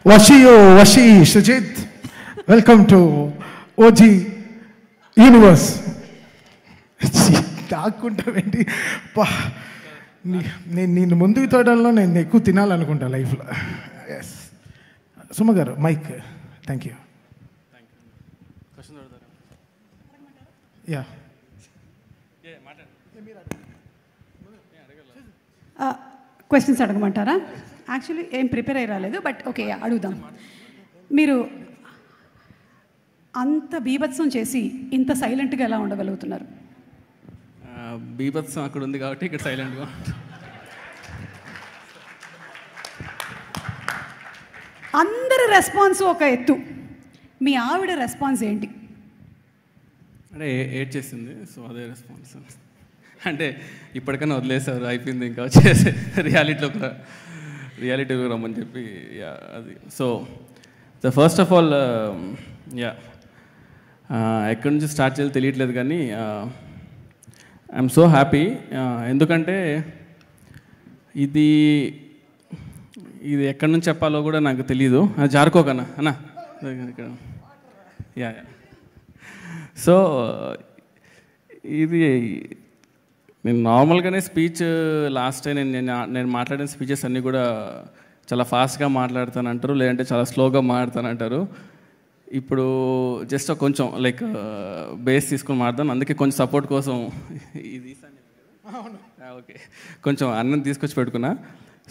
Vashi Sujit, welcome to OG Universe. దాక్కుంటావేంటి నేను ముందుకు తోడల్లో నేను ఎక్కువ తినాలనుకుంటా లైఫ్లో. Yes Suma garu mike. Thank you. Yeah questions అడగమంటారా? యాక్చువల్లీ ఏం ప్రిపేర్ అయ్యి రాలేదు, బట్ ఓకే అడుగుదాం. మీరు అంత బీభత్సం చేసి ఇంత సైలెంట్గా ఎలా ఉండగలుగుతున్నారు? బీభత్సం అక్కడ ఉంది కాబట్టి ఇక్కడ సైలెంట్గా. అందరి రెస్పాన్స్ ఒక ఎత్తు, మీ ఆవిడ రెస్పాన్స్ ఏంటి? అంటే ఏడ్ చేసింది, సో అదే రెస్పాన్స్. అంటే ఇప్పటికైనా వదిలేసారు, అయిపోయింది, ఇంకా వచ్చేసి రియాలిటీలోకి రమ్మని చెప్పి. యా అది. So the first of all yeah ఎక్కడి నుంచి స్టార్ట్ చేయాలో తెలియట్లేదు, కానీ ఐఎమ్ సో హ్యాపీ. ఎందుకంటే ఇది ఎక్కడి నుంచి చెప్పాలో కూడా నాకు తెలీదు. జారుకోకన్నా అన్నా ఇక్కడ. యా సో ఇది నేను నార్మల్గానే స్పీచ్ లాస్ట్ టైం నేను మాట్లాడిన స్పీచెస్ అన్నీ కూడా చాలా ఫాస్ట్గా మాట్లాడతానంటారు, లేదంటే చాలా స్లోగా మాట్లాడతానంటారు. ఇప్పుడు జస్ట్ కొంచెం లైక్ బేస్ తీసుకొని మాట్లాడతాను, అందుకే కొంచెం సపోర్ట్ కోసం ఇది ఓకే కొంచెం అన్నం తీసుకొచ్చి పెట్టుకున్నా.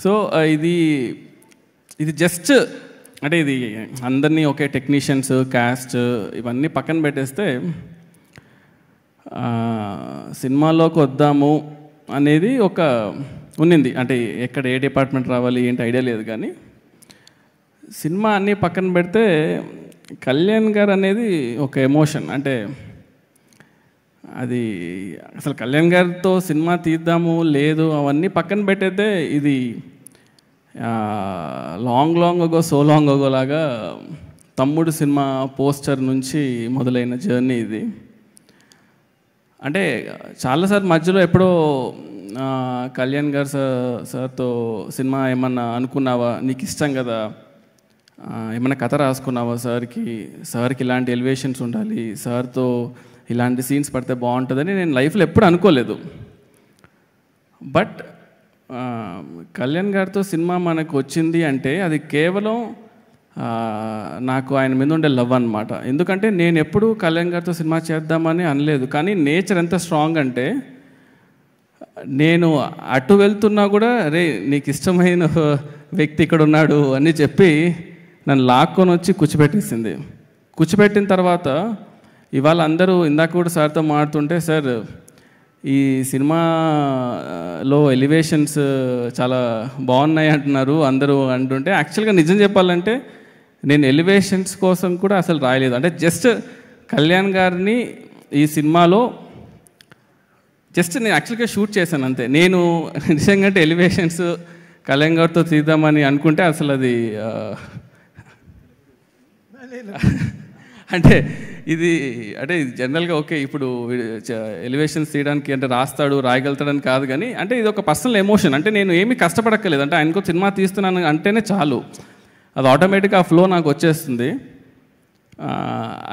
సో ఇది జస్ట్ అంటే ఇది అందరినీ ఒకే టెక్నీషియన్స్, క్యాస్ట్ ఇవన్నీ పక్కన పెట్టేస్తే సినిమాలోకి వద్దాము అనేది ఒక ఉన్నింది. అంటే ఎక్కడ ఏ డిపార్ట్మెంట్ రావాలి ఏంటి ఐడియా లేదు, కానీ సినిమా అన్నీ పక్కన పెడితే కళ్యాణ్ గారు అనేది ఒక ఎమోషన్. అంటే అది అసలు కళ్యాణ్ గారితో సినిమా తీద్దాము లేదు అవన్నీ పక్కన పెట్టేస్తే ఇది long ago so long ago లాగా తమ్ముడు సినిమా పోస్టర్ నుంచి మొదలైన జర్నీ ఇది. అంటే చాలాసార్లు మధ్యలో ఎప్పుడో కళ్యాణ్ గారు సార్తో సినిమా ఏమన్నా అనుకున్నావా, నీకు ఇష్టం కదా, ఏమన్నా కథ రాసుకున్నావా, సార్కి ఇలాంటి ఎలివేషన్స్ ఉండాలి, సార్తో ఇలాంటి సీన్స్ పడితే బాగుంటుందని నేను లైఫ్లో ఎప్పుడు అనుకోలేదు. బట్ కళ్యాణ్ గారితో సినిమా మనకు వచ్చింది అంటే అది కేవలం నాకు ఆయన మీద ఉండే లవ్ అనమాట. ఎందుకంటే నేను ఎప్పుడు కళ్యాణ్ గారితో సినిమా చేద్దామని అనలేదు, కానీ నేచర్ ఎంత స్ట్రాంగ్ అంటే నేను అటు వెళ్తున్నా కూడా రే నీకు ఇష్టమైన వ్యక్తి ఇక్కడ ఉన్నాడు అని చెప్పి నన్ను లాక్కొని వచ్చి కూర్చోబెట్టేసింది. కూర్చోబెట్టిన తర్వాత ఇవాళ అందరూ ఇందాక కూడా సార్తో మాట్లాడుతుంటే, సార్ ఈ సినిమాలో ఎలివేషన్స్ చాలా బాగున్నాయి అంటున్నారు అందరూ అంటుంటే, యాక్చువల్గా నిజం చెప్పాలంటే నేను ఎలివేషన్స్ కోసం కూడా అసలు రాయలేదు. అంటే జస్ట్ కళ్యాణ్ గారిని ఈ సినిమాలో జస్ట్ నేను యాక్చువల్గా షూట్ చేశాను అంతే. నేను నిజంగా అంటే ఎలివేషన్స్ కళ్యాణ్ గారితో తీద్దామని అనుకుంటే అసలు అది అంటే ఇది జనరల్గా ఓకే ఇప్పుడు ఎలివేషన్స్ తీయడానికి అంటే రాయగలుగుతాడని కాదు, కానీ అంటే ఇది ఒక పర్సనల్ ఎమోషన్. అంటే నేను ఏమీ కష్టపడక్కర్లేదు, అంటే ఆయనకో సినిమా తీస్తున్నాను అంటేనే చాలు, అది ఆటోమేటిక్గా ఆ ఫ్లో నాకు వచ్చేస్తుంది.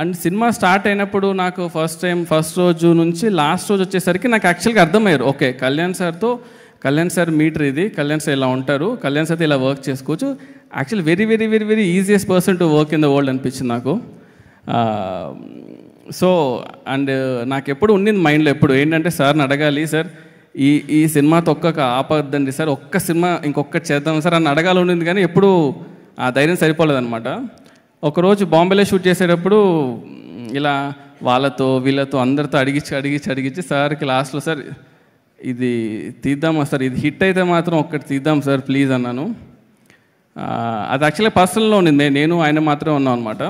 అండ్ సినిమా స్టార్ట్ అయినప్పుడు నాకు ఫస్ట్ రోజు నుంచి లాస్ట్ రోజు వచ్చేసరికి నాకు యాక్చువల్గా అర్థమయ్యారు, ఓకే కళ్యాణ్ సార్ మీటర్ ఇది, కళ్యాణ్ సార్ ఇలా ఉంటారు, కళ్యాణ్ సార్ ఇలా వర్క్ చేసుకోవచ్చు. Actually very very very very easiest person to work in the world అనిపించింది నాకు. సో అండ్ నాకు ఎప్పుడు ఉండింది మైండ్లో ఎప్పుడు ఏంటంటే సార్ని అడగాలి, సార్ ఈ సినిమాతో ఆపద్దండి సార్, ఒక్క సినిమా ఇంకొకటి చేద్దాం సార్ అని అడగాలి ఉండింది, కానీ ఎప్పుడు ఆ ధైర్యం సరిపోలేదన్నమాట. ఒకరోజు బాంబేలో షూట్ చేసేటప్పుడు ఇలా వాళ్ళతో వీళ్ళతో అందరితో అడిగించి సార్కి లాస్ట్లో సార్ ఇది తీద్దామా సార్, ఇది హిట్ అయితే మాత్రం ఒక్కటి తీద్దాం సార్ ప్లీజ్ అన్నాను. అది యాక్చువల్గా పర్సనల్లో ఉండింది, నేను ఆయన మాత్రమే ఉన్నాం అనమాట.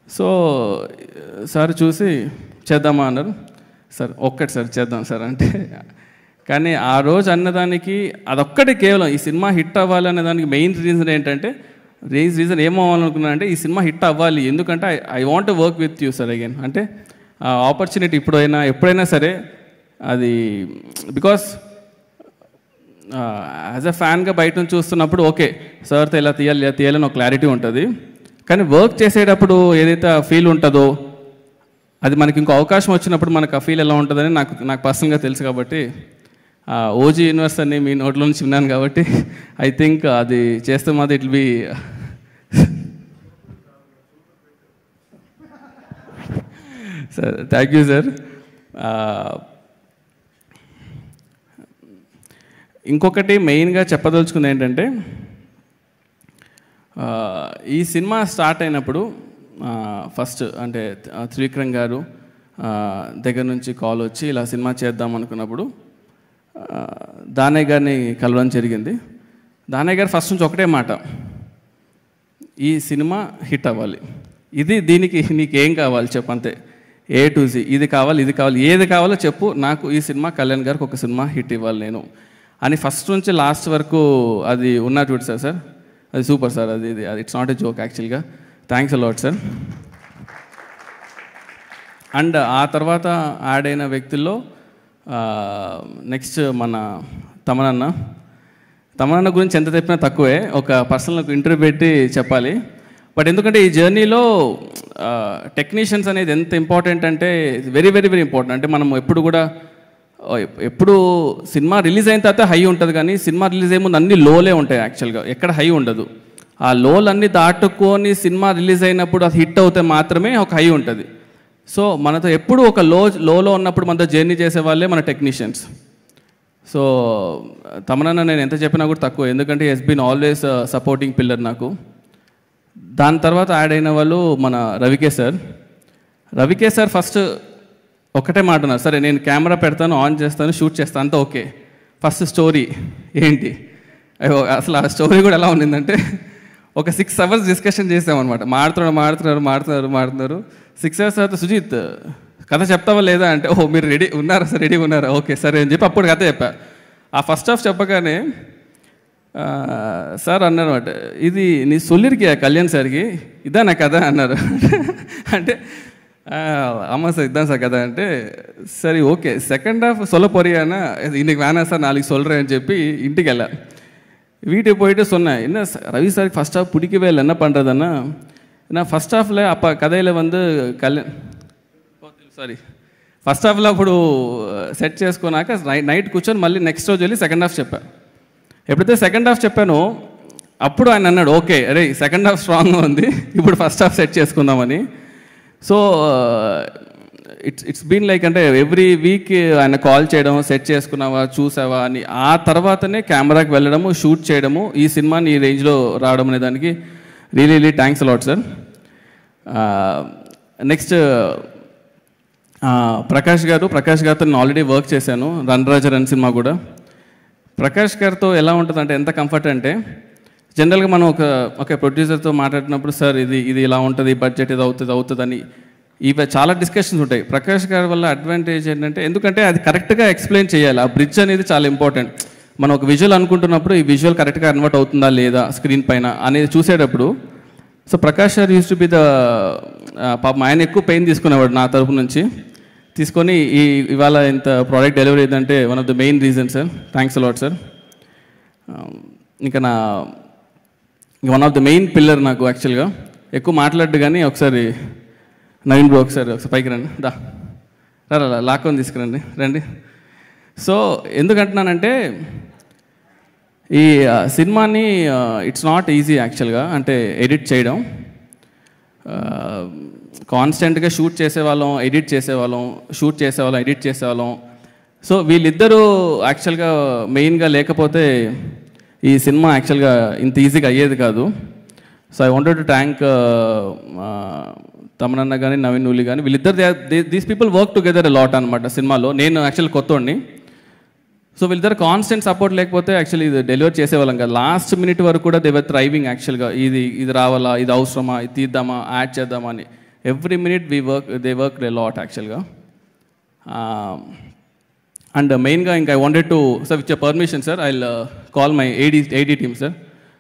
సో సార్ చూసి చేద్దామా అన్నారు. సార్ ఒక్కటి సార్ చేద్దాం సార్ అంటే, కానీ ఆ రోజు అన్నదానికి అదొక్కటి కేవలం ఈ సినిమా హిట్ అవ్వాలి అనే దానికి మెయిన్ రీజన్ ఏంటంటే రీజన్ ఏమవ్వాలనుకున్నా అంటే ఈ సినిమా హిట్ అవ్వాలి, ఎందుకంటే I want to work with you sir again. అంటే ఆ ఆపర్చునిటీ ఎప్పుడైనా సరే అది బికాస్ యాజ్ అ ఫ్యాన్గా బయట నుంచి చూస్తున్నప్పుడు ఓకే సార్తో ఇలా తీయాలని ఒక క్లారిటీ ఉంటుంది. కానీ వర్క్ చేసేటప్పుడు ఏదైతే ఫీల్ ఉంటుందో అది మనకి ఇంకో అవకాశం వచ్చినప్పుడు మనకు ఆ ఫీల్ ఎలా ఉంటుందని నాకు పర్సనల్గా తెలుసు. కాబట్టి ఓజీ యూనివర్స్ అని మీ నోట్లో నుంచి విన్నాను కాబట్టి ఐ థింక్ అది చేస్తే మాది it be sir. Thank you sir. ఇంకొకటి మెయిన్గా చెప్పదలుచుకుంది ఏంటంటే ఈ సినిమా స్టార్ట్ అయినప్పుడు ఫస్ట్ అంటే త్రివిక్రమ్ గారు దగ్గర నుంచి కాల్ వచ్చి ఇలా సినిమా చేద్దాం అనుకున్నప్పుడు దానయ్య గారిని కలవడం జరిగింది. దానయ్య గారు ఫస్ట్ నుంచి ఒకటే మాట, ఈ సినిమా హిట్ అవ్వాలి, దీనికి నీకేం కావాలి చెప్పు, అంతే, A to Z, ఇది కావాలి ఏది కావాలో చెప్పు, నాకు ఈ సినిమా కళ్యాణ్ గారికి ఒక సినిమా హిట్ ఇవ్వాలి నేను అని ఫస్ట్ నుంచి లాస్ట్ వరకు అది ఉన్నా చూడు సార్ అది సూపర్ సార్. అది ఇట్స్ నాట్ ఎ జోక్ యాక్చువల్గా. Thanks a lot sir. అండ్ ఆ తర్వాత యాడ్ అయిన వ్యక్తుల్లో నెక్స్ట్ మన తమనన్న గురించి ఎంత చెప్పినా తక్కువే, ఒక పర్సనల్ ఇంటర్వ్యూ పెట్టి చెప్పాలి. బట్ ఎందుకంటే ఈ జర్నీలో టెక్నీషియన్స్ అనేది ఎంత ఇంపార్టెంట్ అంటే వెరీ వెరీ వెరీ ఇంపార్టెంట్. అంటే మనం ఎప్పుడు సినిమా రిలీజ్ అయిన తర్వాత హై ఉంటుంది, కానీ సినిమా రిలీజ్ అయ్యే ముందు అన్ని లోలే ఉంటాయి యాక్చువల్గా, ఎక్కడ హై ఉండదు. ఆ లోలన్నీ దాటుకొని సినిమా రిలీజ్ అయినప్పుడు అది హిట్ అవుతే మాత్రమే ఒక హై ఉంటుంది. సో మనతో ఎప్పుడు ఒక లోలో ఉన్నప్పుడు మనతో జర్నీ చేసే వాళ్ళే మన టెక్నీషియన్స్. సో తమనన్న నేను ఎంత చెప్పినా కూడా తక్కువ, ఎందుకంటే he's been always supporting pillar నాకు. దాని తర్వాత యాడ్ అయిన వాళ్ళు మన రవికే సార్ ఫస్ట్ ఒకటే మాట ఉన్నారు, సరే నేను కెమెరా పెడతాను, ఆన్ చేస్తాను, షూట్ చేస్తాను, అంతా ఓకే. ఫస్ట్ స్టోరీ ఏంటి, అసలు ఆ స్టోరీ కూడా ఎలా ఉండిందంటే ఒక 6 hours డిస్కషన్ చేసామన్నమాట. మాడుతున్నారు 6 hours తర్వాత సుజిత్ కథ చెప్తావా లేదా అంటే, ఓహో మీరు రెడీగా ఉన్నారా, ఓకే సరే అని చెప్పి అప్పుడు కథ చెప్పా. ఆ ఫస్ట్ హాఫ్ చెప్పగానే సార్ అన్నారు అనమాట, ఇది నీ సొల్లిరికి కళ్యాణ్ సార్కి ఇదా నా కథ అన్నారు. అంటే అమ్మ సార్ ఇద్దాం సార్ కదా అంటే, సరే ఓకే సెకండ్ హాఫ్ சொல்ல போறியானா இன்னைக்கு வேணாம் சார் நாளைக்கு சொல்கிறேன் అని చెప్పి ఇంటికి వెళ్ళా. வீட்டுக்கு போயிட்டு சொன்னேன், என்ன ரவி சாருக்கு ஃபஸ்ட் ஹாஃப் பிடிக்கவே இல்லை, என்ன பண்ணுறதுன்னா நான் ఫస్ట్ హాఫ్లో அப்போ కథలో ఫస్ట్ హాఫ్లో అప్పుడు సెట్ చేసుకున్నాక నైట్ కూర్చొని మళ్ళీ నెక్స్ట్ రోజు వెళ్ళి సెకండ్ హాఫ్ చెప్పా. ఎప్పుడైతే సెకండ్ హాఫ్ చెప్పానో అప్పుడు ఆయన అన్నాడు, ఓకే అరే సెకండ్ హాఫ్ స్ట్రాంగ్గా ఉంది, ఇప్పుడు ఫస్ట్ హాఫ్ సెట్ చేసుకుందామని. సో ఇట్స్ బీన్ లైక్, అంటే ఎవ్రీ వీక్ ఆయన కాల్ చేయడం, సెట్ చేసుకున్నావా చూసావా అని, ఆ తర్వాతనే కెమెరాకి వెళ్ళడము, షూట్ చేయడము, ఈ సినిమాని ఈ రేంజ్లో రావడం అనే దానికి really thanks a lot sir. Next Prakash గారితో నేను ఆల్రెడీ వర్క్ చేశాను, రన్ రాజర్ అని సినిమా కూడా. ప్రకాష్ గారితో ఎలా ఉంటుంది అంటే ఎంత కంఫర్ట్ అంటే, జనరల్గా మనం ఒక ప్రొడ్యూసర్తో మాట్లాడినప్పుడు సార్ ఇది ఇలా ఉంటుంది, బడ్జెట్ ఇది అవుతుంది అని ఇవి చాలా డిస్కషన్స్ ఉంటాయి. ప్రకాష్ గారి వల్ల అడ్వాంటేజ్ ఏంటంటే, ఎందుకంటే అది కరెక్ట్గా ఎక్స్ప్లెయిన్ చేయాలి, ఆ బ్రిడ్జ్ అనేది చాలా ఇంపార్టెంట్. మనం ఒక విజువల్ అనుకుంటున్నప్పుడు ఈ విజువల్ కరెక్ట్గా కన్వర్ట్ అవుతుందా లేదా స్క్రీన్ పైన అనేది చూసేటప్పుడు. సో ప్రకాష్ గారు యూస్ టు బి పాపం ఆయన ఎక్కువ పెయిన్ తీసుకునేవాడు నా తరపు నుంచి, తీసుకొని ఇవాళ ఇంత ప్రోడక్ట్ డెలివరీ అయిందంటే one of the main reason sir. Thanks a lot sir. ఇంకా one of the main pillar నాకు యాక్చువల్గా, ఎక్కువ మాట్లాడు కానీ ఒకసారి నవీన్ బ్రో ఒకసారి పైకి రండి, రా లాక్కొని తీసుకురండి రండి. సో ఎందుకంటున్నానంటే ఈ సినిమాని ఇట్స్ నాట్ ఈజీ యాక్చువల్గా, అంటే ఎడిట్ చేయడం. కాన్స్టెంట్గా షూట్ చేసేవాళ్ళం, ఎడిట్ చేసేవాళ్ళం. సో వీళ్ళిద్దరూ యాక్చువల్గా మెయిన్గా లేకపోతే ఈ సినిమా యాక్చువల్గా ఇంత ఈజీగా అయ్యేది కాదు. So I wanted to thank తమనన్న కానీ నవీన్ నూలి కానీ, వీళ్ళిద్దరు these people work together lot అనమాట సినిమాలో. నేను యాక్చువల్ కొత్తోడిని, సో వీళ్ళిద్దరు కాన్స్టెంట్ సపోర్ట్ లేకపోతే యాక్చువల్లీ ఇది డెలివర్ చేసేవాళ్ళం కదా. లాస్ట్ మినిట్ వరకు కూడా దే వర్ థ్రైవింగ్ యాక్చువల్గా, ఇది రావాలా, ఇది అవసరమా, ఇది తీద్దామా, యాడ్ చేద్దామా అని. Every minute they work a lot యాక్చువల్గా. అండ్ మెయిన్గా ఇంకా I wanted to sir with your permission sir I will call my AD team sir.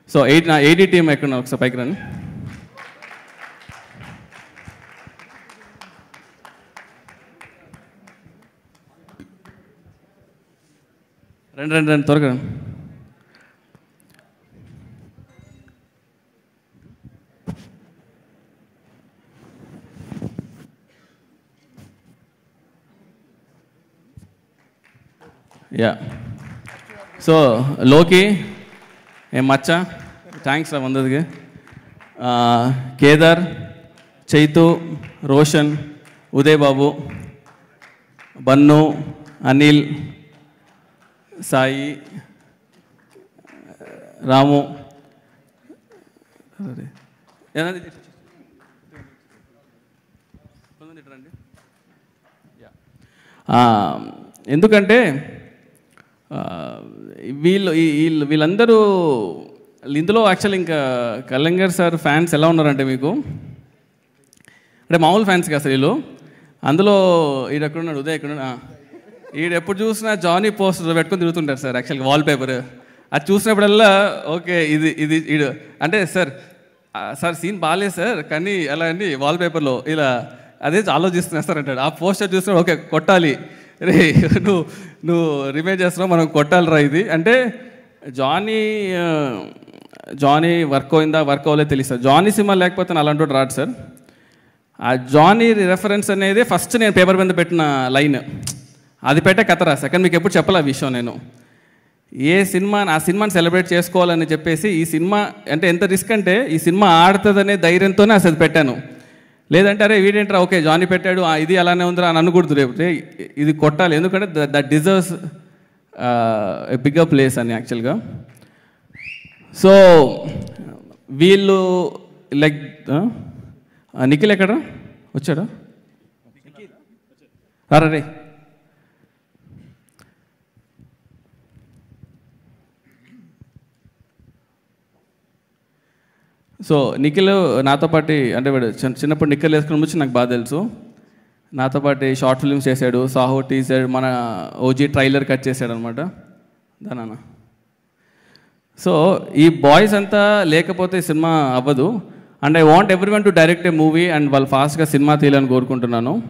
So నా ఏడీ టీమ్ ఎక్కడ ఒకసారి పైకి రండి. రండి త్వరగా రండి. యా సో లోకి ఏం మచ్చ థ్యాంక్స్ రా వందదికి కేదార్ చైతు రోషన్ ఉదయ్ బాబు బన్ను అనిల్ సాయి రాము ఎందుకంటే వీళ్ళందరూ ఇందులో యాక్చువల్ ఇంకా కళ్యాణ్ గారు సార్ ఫ్యాన్స్ ఎలా ఉన్నారంటే మీకు అంటే మామూలు ఫ్యాన్స్ కదా సార్ వీళ్ళు అందులో ఈడు ఎక్కడున్నాడు ఉదయ్ ఎక్కడున్నాడు ఈడు ఎప్పుడు చూసినా జానీ పోస్టర్ పెట్టుకొని తిరుగుతుంటారు సార్ యాక్చువల్గా వాల్పేపర్ అది చూసినప్పుడల్లా ఓకే ఇది ఈడు అంటే సార్ సీన్ బాగాలేదు సార్ కానీ అలా అండి వాల్పేపర్లో ఇలా అదే ఆలోచిస్తున్నారు సార్ అంటాడు ఆ పోస్టర్ చూసినా ఓకే కొట్టాలి రే నువ్వు రిమైండ్ చేస్తున్నావు మనం కొట్టాలిరా ఇది అంటే జానీ వర్క్ అయిందా వర్క్ అవ్వలేదు తెలియదు సార్ జానీ సినిమా లేకపోతే నా అలాంటి రాడు సార్ ఆ జానీ రెఫరెన్స్ అనేది ఫస్ట్ నేను పేపర్ మీద పెట్టిన లైన్ అది పెట్టే కథ రాసా కానీ మీకు ఎప్పుడు చెప్పాలి ఆ విషయం నేను ఆ సినిమాని సెలబ్రేట్ చేసుకోవాలని చెప్పేసి ఈ సినిమా అంటే ఎంత రిస్క్ అంటే ఈ సినిమా ఆడుతుందనే ధైర్యంతోనే అసలు పెట్టాను లేదంటే అరే వీడేంట్రా ఓకే జానీ పెట్టాడు ఇది అలానే ఉందిరా అని అనకూడదు రేపు ఇది కొట్టాలి ఎందుకంటే that deserves a bigger place అని యాక్చువల్గా సో వీళ్ళు లైక్ నిఖిల్ ఎక్కడ వచ్చాడా రే సో నిఖిల్ నాతో పాటు అంటే వాడు చిన్నప్పుడు నిక్కర్లు వేసుకుని వచ్చి నాకు బాగా తెలుసు నాతో పాటు షార్ట్ ఫిల్మ్స్ చేశాడు సాహో టీజర్ మన ఓజీ ట్రైలర్ కట్ చేశాడు అనమాట దానా సో ఈ బాయ్స్ అంతా లేకపోతే సినిమా అవ్వదు and I want everyone to direct A movie and వాళ్ళు ఫాస్ట్గా సినిమా తీయాలని కోరుకుంటున్నాను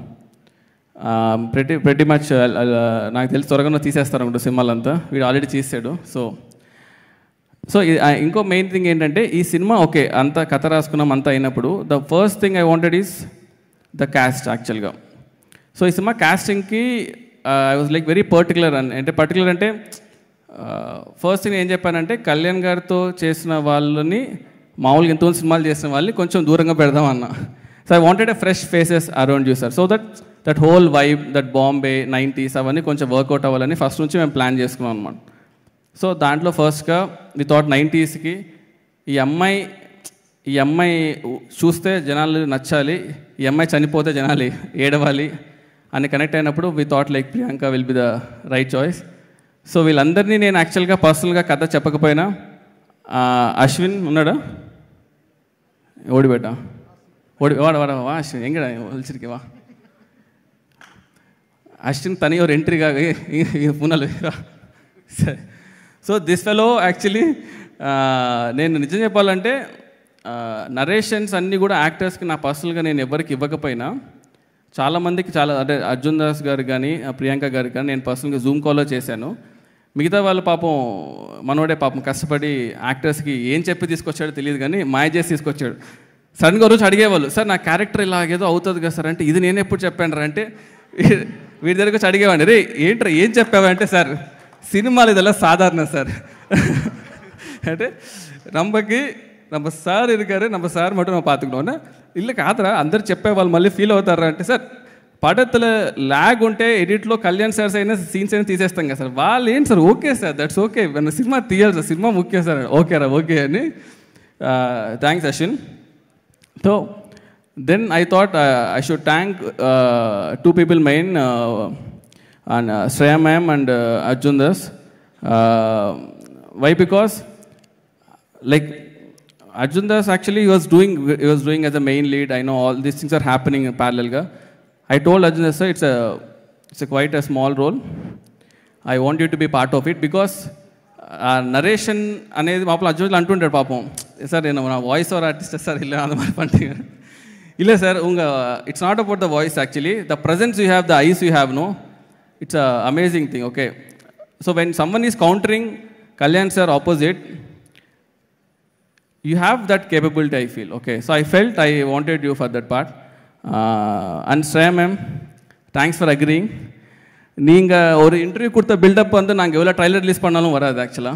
ప్రతి మచ్ నాకు తెలిసి త్వరగా తీసేస్తారు అనుకుంటా సినిమాలంతా వీడు ఆల్రెడీ చేసాడు సో ఇంకో మెయిన్ థింగ్ ఏంటంటే ఈ సినిమా ఓకే అంత కథ రాసుకున్నాం అంతా అయినప్పుడు the first thing I wanted is the cast యాక్చువల్గా సో ఈ సినిమా క్యాస్టింగ్కి I was like very particular అంటే ఫస్ట్ థింగ్ ఏం చెప్పానంటే కళ్యాణ్ గారితో చేసిన వాళ్ళని మామూలుగా ఎంతోమంది సినిమాలు చేసిన వాళ్ళని కొంచెం దూరంగా పెడదాం అన్న so I wanted a fresh faces around you sir so that whole vibe that Bombay 90s అవన్నీ కొంచెం వర్కౌట్ అవ్వాలని ఫస్ట్ నుంచి మేము ప్లాన్ చేసుకున్నాం అనమాట సో దాంట్లో ఫస్ట్గా వితౌట్ 90sకి ఈ అమ్మాయి చూస్తే జనాలు నచ్చాలి ఈ అమ్మాయి చనిపోతే జనాలు ఏడవాలి అని కనెక్ట్ అయినప్పుడు we thought like Priyanka will be the right choice so వీళ్ళందరినీ నేను యాక్చువల్గా పర్సనల్గా కథ చెప్పకపోయినా అశ్విన్ ఉన్నాడా ఓడిబెట్టా వాడవా అశ్విన్ ఎంగడా వలిసిరికి వా అశ్విన్ తని ఒక ఎంట్రీగా పునలు సరే సో దిస్ ఫెలో యాక్చువల్లీ నేను నిజం చెప్పాలంటే నరేషన్స్ అన్నీ కూడా యాక్టర్స్కి నా పర్సనల్గా నేను ఎవరికి ఇవ్వకపోయినా చాలామందికి అంటే అర్జున్ దాస్ గారు కానీ ప్రియాంక గారు కానీ నేను పర్సనల్గా జూమ్ కాల్లో చేశాను మిగతా వాళ్ళు పాపం మనోడే పాపం కష్టపడి యాక్టర్స్కి ఏం చెప్పి తీసుకొచ్చాడో తెలియదు కానీ మాయ చేసి తీసుకొచ్చాడు సడన్గా రోజు అడిగేవాళ్ళు సార్ నా క్యారెక్టర్ ఇలాగేదో అవుతుంది కదా సార్ అంటే ఇది నేను ఎప్పుడు చెప్పాను రా అంటే వీడి దగ్గరకు వచ్చి అడిగేవాడిని రే ఏంట్రా ఏం చెప్పావంటే సార్ సినిమాలు இதெல்லாம் சாதாரணம் சார் అంటే நம்ம சார் இருக்காரு நம்ம சார் மட்டும் நம்ம பார்த்துக்கணும்னா இல்லை కాదురా అందరు చెప్పేవాళ్ళు మళ్ళీ ఫీల్ అవుతారా అంటే సార్ పడతల ల్యాగ్ ఉంటే ఎడిట్లో కళ్యాణ్ సార్స్ అయినా సీన్స్ అయినా తీసేస్తాం కదా సార్ వాళ్ళు ఏంటి sir okay sir that's okay మన సినిమా తీయాలి సార్ సినిమా ముఖ్యం సార్ ఓకేరా ఓకే అని thanks Ashwin so then I thought I should thank 2 people మెయిన్ and Shreya ma'am and Arjun Das. Why? Because like Arjun Das actually he was doing as a main lead. I know all these things are happening in parallel ga. I told Arjun Das sir it's a quite a small role. I want you to be part of it because narration అనేది పాపం అర్జున్ అంటుంటాడు పాపం sir నేను నా voice over artist sir ఇలా அந்த மாதிரி பண்ணிட்டீங்க இல்லை sir it's not about the voice actually the presence you have the eyes you have no it's an amazing thing okay so when someone is countering Kalyan sir opposite you have that capability I feel okay so I felt I wanted you for that part and Shreya ma'am thanks for agreeing நீங்கள் ஒரு interview கொடுத்த build up வந்து நாங்கள் எவ்வளோ trailer release பண்ணாலும் வராது యాక్చువల్గా.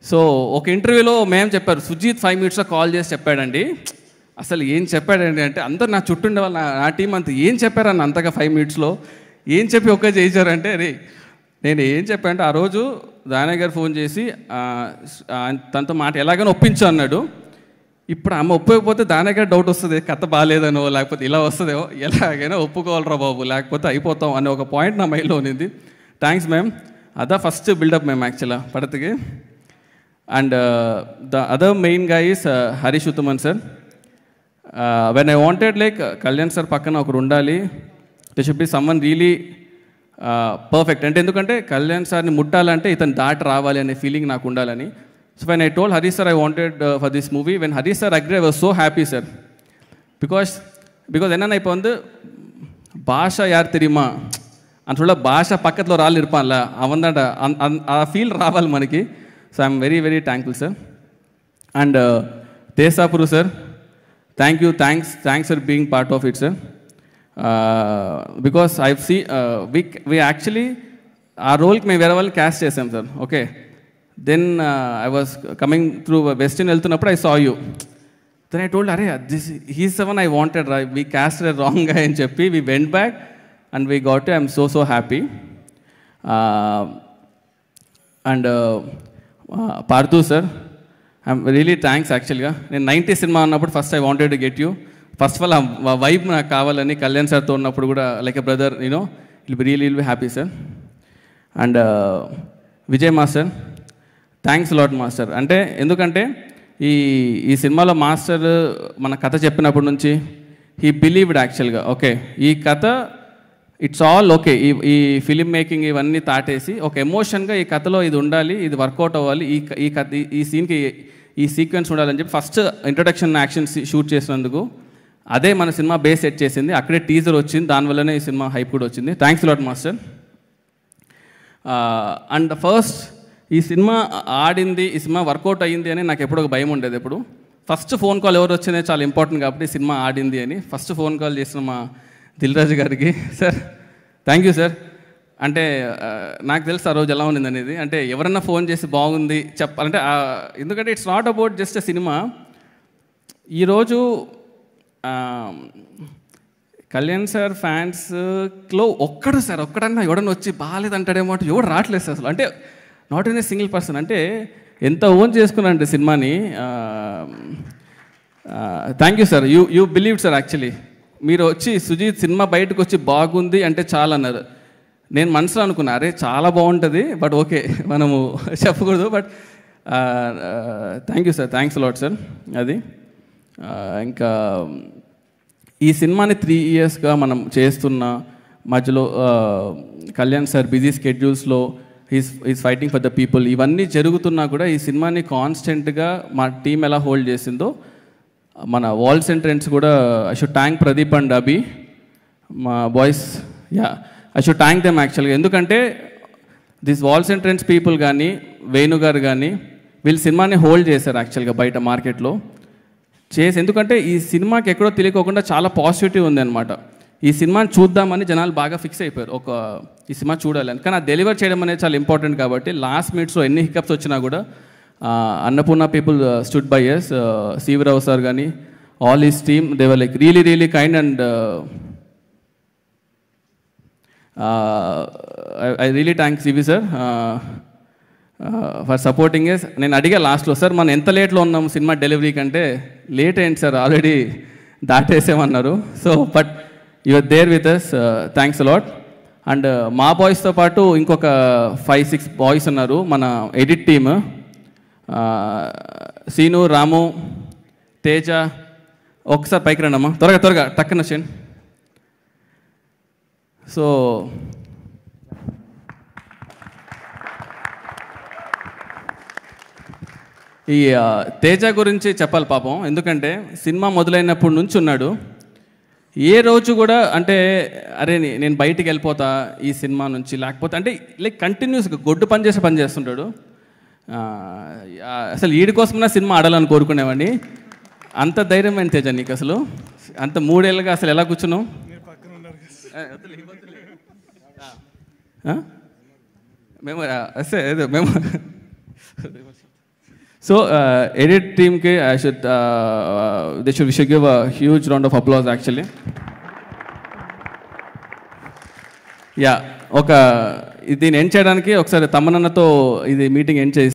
So ఒక ఇంటర్వ్యూలో మేము చెప్పారు, సుజీత్ 5 minutesలో కాల్ చేసి చెప్పాడండి. అసలు ఏం చెప్పాడండి అంటే అందరు నా చుట్టూ ఉండే వాళ్ళు నా టీం అంతా ఏం చెప్పారన్న అంతగా 5 minutesలో ఏం చెప్పి ఒక్క చేయించారంటే, రే నేను ఏం చెప్పానంటే ఆ రోజు దానయ్య గారు ఫోన్ చేసి తనతో మాట ఎలాగైనా ఒప్పించు అన్నాడు. ఇప్పుడు ఆమె ఒప్పుకోకపోతే దానయ్య గారు డౌట్ వస్తుంది, కథ బాగాలేదనో లేకపోతే ఇలా వస్తుందేమో, ఎలాగైనా ఒప్పుకోవాలరా బాబు లేకపోతే అయిపోతాం అనే ఒక పాయింట్ నా మైండ్లో ఉన్నింది. థ్యాంక్స్ మ్యామ్, అదా ఫస్ట్ బిల్డప్ మ్యామ్ యాక్చువల్గా పడతకి. అండ్ ద అదర్ మెయిన్ గా is Harish Uthaman sir. When I wanted like Kalyan sir పక్కన ఒకరు ఉండాలి, they should be someone really perfect. అంటే ఎందుకంటే కళ్యాణ్ సార్ని ముట్టాలంటే ఇతను దాటి రావాలి అనే ఫీలింగ్ నాకు ఉండాలని. So when I told Harish sir I wanted for this movie, when Harish sir agree I was so happy sir. Because என்னென்னா இப்போ வந்து பாஷா யார் தெரியுமா అని சொல்ல భాష పక్కలో రాళ్ళు ఇర్పాన్ల అవందంట ఆ ఫీల్ రావాలి మనకి. So I'm very very thankful sir. And తేసాపురు sir, thank you, thanks for being part of it sir. Because I see we actually ఆ రోల్కి మేము వేరే వాళ్ళని క్యాస్ట్ చేసాం సార్. Okay, then I was coming through western వెళ్తున్నప్పుడు I saw you. Then I told అరే he's the one I wanted రా, వీ క్యాస్ట్ రాంగ్ గా అని చెప్పి we went back and we got it. I'm so happy. And Partha sir, I'm really thanks యాక్చువల్గా. నేను 90 cinema ఉన్నప్పుడు first I wanted to get you. First of all ఆ vibe నాకు కావాలని కళ్యాణ్ సార్తో ఉన్నప్పుడు కూడా like a brother you know will be happy sir. And Vijay master, thanks lot master. అంటే ఎందుకంటే ఈ సినిమాలో మాస్టర్ మన కథ చెప్పినప్పటి నుంచి హీ బిలీవ్డ్ యాక్చువల్గా. ఓకే, ఈ కథ ఇట్స్ ఆల్ ఓకే, ఈ ఫిలిం మేకింగ్ ఇవన్నీ తాటేసి ఒక ఎమోషన్గా ఈ కథలో ఇది ఉండాలి, ఇది వర్కౌట్ అవ్వాలి, ఈ కథ ఈ సీన్కి ఈ సీక్వెన్స్ ఉండాలని చెప్పి ఫస్ట్ ఇంట్రొడక్షన్ యాక్షన్ షూట్ చేసినందుకు అదే మన సినిమా బేస్ సెట్ చేసింది. అక్కడే టీజర్ వచ్చింది, దానివల్లనే ఈ సినిమా హైప్ కూడా వచ్చింది. Thanks lot master. And first ఈ సినిమా ఆడింది, ఈ సినిమా వర్కౌట్ అయ్యింది అని నాకు ఎప్పుడు ఒక భయం ఉండేది. ఎప్పుడు ఫస్ట్ ఫోన్ కాల్ ఎవరు వచ్చిందే చాలా ఇంపార్టెంట్ కాబట్టి సినిమా ఆడింది అని ఫస్ట్ ఫోన్ కాల్ చేసిన మా దిల్ రాజు గారికి, సార్ థ్యాంక్ యూ సార్. అంటే నాకు తెలుసు ఆ రోజు ఎలా ఉంది అనేది. అంటే ఎవరన్నా ఫోన్ చేసి బాగుంది చెప్పాలంటే, ఎందుకంటే it's not about just a cinema. ఈరోజు కళ్యాణ్ సార్ ఫ్యాన్స్లో ఒక్కడన్నా ఎవడన్నా వచ్చి బాగాలేదంటాడేమో అంటే ఎవడు రావట్లేదు సార్ అసలు. అంటే not in a single person. అంటే ఎంత ఓన్ చేసుకున్నానంటే సినిమాని. Thank you sir, you believe sir. Actually మీరు వచ్చి సుజీత్ సినిమా బయటకు వచ్చి బాగుంది అంటే చాలా అన్నారు. నేను మనసులో అనుకున్నా అరే చాలా బాగుంటుంది, బట్ ఓకే మనము చెప్పకూడదు. But thank you sir, thanks lot sir. అది ఇంకా ఈ సినిమాని 3 yearsగా మనం చేస్తున్న మధ్యలో కళ్యాణ్ సార్ బిజీ స్కెడ్యూల్స్లో is fighting for the people, ఇవన్నీ జరుగుతున్నా కూడా ఈ సినిమాని కాన్స్టెంట్గా మా టీం ఎలా హోల్డ్ చేసిందో, మన వాల్స్ అండ్ ట్రెండ్స్ కూడా I should thank Pradeep and Abhi, మా boys. I should thank them యాక్చువల్గా. ఎందుకంటే this walls and trends people కానీ వేణు గారు కానీ వీళ్ళు సినిమాని హోల్డ్ చేశారు యాక్చువల్గా బయట మార్కెట్లో చేసి. ఎందుకంటే ఈ సినిమాకి ఎక్కడో తెలియకోకుండా చాలా పాజిటివిటీ ఉందన్నమాట. ఈ సినిమాని చూద్దామని జనాలు బాగా ఫిక్స్ అయిపోయారు, ఈ సినిమా చూడాలని. కానీ అది డెలివర్ చేయడం అనేది చాలా ఇంపార్టెంట్ కాబట్టి లాస్ట్ మినిట్స్లో ఎన్ని హికప్స్ వచ్చినా కూడా Annapurna people stood by us. Sivarao sir కానీ all this team, they were like really kind and I really thanks CV sir for supporting us. నేను అడిగా లాస్ట్లో, సార్ మనం ఎంత లేట్లో ఉన్నాం సినిమా డెలివరీ కంటే, లేట్ అయింది సార్ ఆల్రెడీ దాటేసామన్నారు. So but you are there with us, thanks a lot. And మా బాయ్స్తో పాటు ఇంకొక 5-6 బాయ్స్ ఉన్నారు మన ఎడిట్ టీమ్. సీను, రాము, తేజ, ఒకసారి పైకి రండి అమ్మా, త్వరగా టక్కన వచ్చేయండి. సో ఈ తేజ గురించి చెప్పాలి పాపం. ఎందుకంటే సినిమా మొదలైనప్పటి నుంచి ఉన్నాడు. ఏ రోజు కూడా అంటే అరే నేను బయటికి వెళ్ళిపోతా ఈ సినిమా నుంచి, లేకపోతే అంటే లైక్ కంటిన్యూస్గా గొడ్డు పని చేస్తుంటాడు. అసలు వీడి కోసమైనా సినిమా ఆడాలని కోరుకునేవాడిని. అంత ధైర్యమైన తేజ నీకు అసలు, అంత 3 ఏళ్ళుగా అసలు ఎలా కూర్చున్నావు? మేము అదే మేము సో ఎడిట్ టీమ్కి I should they should give a huge round of applause actually. Yeah, దీన్ని ఎండ్ చేయడానికి ఒకసారి తమ్మనన్నతో ఇది మీటింగ్ ఎండ్ చేసి